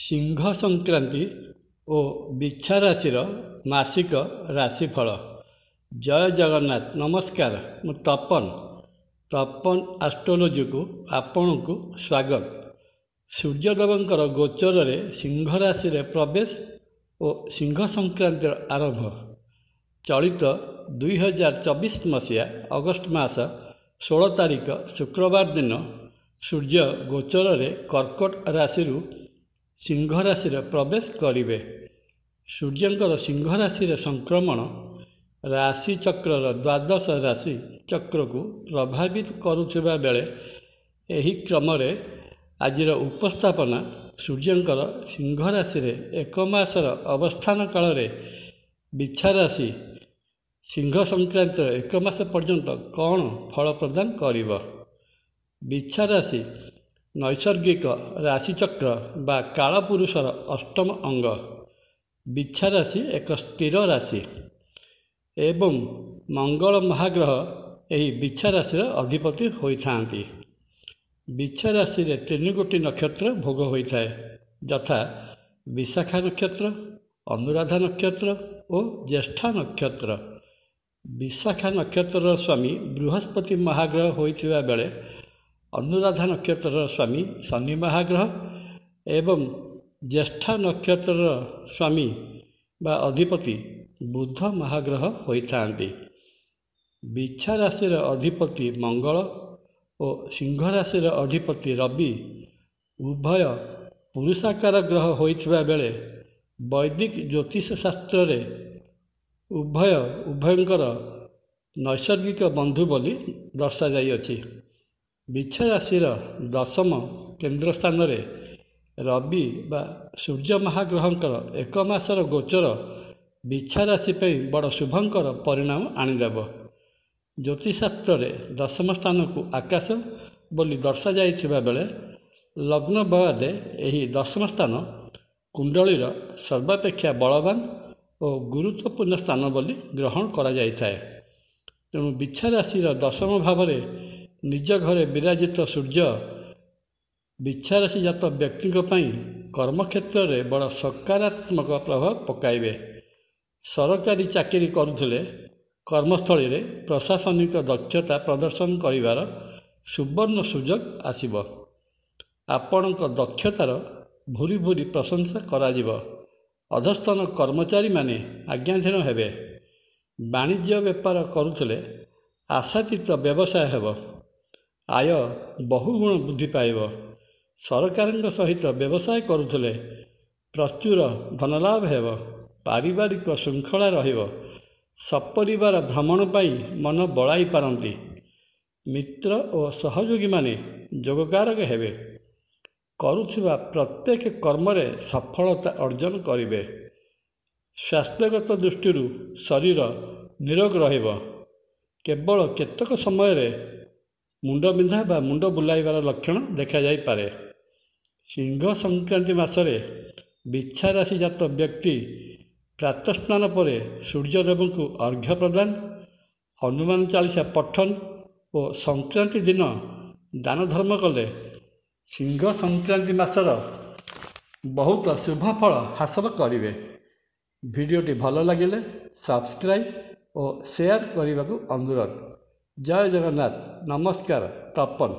सिंह संक्रांति ओ बिछा राशि मासिक राशिफल। जय जगन्नाथ। नमस्कार, मु तपन एस्ट्रोलोजी को आपण को स्वागत। सूर्यदेवंकर गोचर रे सिंह राशि रे प्रवेश और सिंह संक्रांति आरंभ चलित 2024 मसीहा अगस्ट मास 16 तारिख शुक्रवार दिन सूर्य गोचर रे कर्कट राशि सिंह राशि प्रवेश करिवे। सूर्यंकर सिंह राशि संक्रमण राशि चक्र द्वादश राशि चक्र को प्रभावित करुवा बेले एही क्रम आजिर उपस्थापना सूर्यंकर सिंह राशि एक मासर अवस्थान काल बिछा राशि सिंह संक्रांति एक मास पर्यंत कौन फल प्रदान करिव। बिछा राशि नैसर्गिक राशिचक्र बा कालपुरुषर अष्टम अंग। बिछा राशि एक स्थिर राशि एवं मंगल महाग्रह यही बिछा राशि अधिपति होइथांती। बिछा राशि रे 3 गोटी नक्षत्र भोग होता है, यथा विशाखा नक्षत्र, अनुराधा नक्षत्र और ज्येष्ठा नक्षत्र। विशाखा नक्षत्र स्वामी बृहस्पति महाग्रह होइथिबा बेले अनुराधा नक्षत्र स्वामी शनि महाग्रह एवं ज्येष्ठा नक्षत्र स्वामी बा अधिपति बुध महाग्रह होइथांती। बिछा राशि अधिपति मंगल और सिंह राशि अधिपति रवि उभय पुरुषाकार ग्रह होइथिबा बेले वैदिक ज्योतिष शास्त्र रे उभयंकर नैसर्गिक बंधु बोली दर्शा जाइअछि। बिछा राशि दशम केन्द्र स्थान रे रवि बा सूर्य महाग्रहंकर एक मासर गोचर बिछा राशि बड़ शुभंकर परिणाम आनिदेव। ज्योतिषशास्त्र रे दशम स्थान को आकाश बोली दर्शा जाइथिबा बेले लग्न बयादे एही दशम स्थान कुंडलीर सर्वापेक्षा बलवान और गुरुत्वपूर्ण स्थान बोली ग्रहण करा जाइथाए। तेणु बिछा राशि दशम भाव निज घरे विराजित सूर्य बिछा राशि जात व्यक्ति कर्मक्षेत्र में बड़ सकारात्मक प्रभाव पकाइबे। सरकारी चाकरी करुले कर्मस्थली रे प्रशासनिक दक्षता प्रदर्शन करिवार सुवर्ण सुजोग आसिब। आपणक दक्षतार भूरी भूरी प्रशंसा कराजिब। अधस्थन कर्मचारी माने आज्ञाधीन हेबे। वाणिज्य बेपार करुले आशातीत व्यवसाय हेब। आय बहुगुण वृद्धि पाइब। सरकार सहित व्यवसाय करुले प्रचुर धनलाभ हेब। पारिवारिक श्रृंखला रहिब। सपरिवार भ्रमण पाई मन बड़ाई पारती। मित्र और सहयोगी माने जोगकारक हेबे। करुथिबा प्रत्येक कर्म रे सफलता अर्जन करिवे। स्वास्थ्यगत दृष्टि शरीर निरोग रहिब। केवल केतक समय रे मुंड बिंधा बा मुंड बुलाइबार लक्षण देखा जाई पारे। सिंह संक्रांति मासरे बिछा राशि जात व्यक्ति प्रातः स्नान पर सूर्यदेव को अर्घ्य प्रदान, हनुमान चालीसा पठन और संक्रांति दिन दान धर्म कले सिंह संक्रांति मासर बहुत शुभ फल हासिल करिवे। भिडियोटी भल लगिले सब्सक्राइब और शेयर करने को अनुरोध। जय जगन्नाथ। नमस्कार। तपन।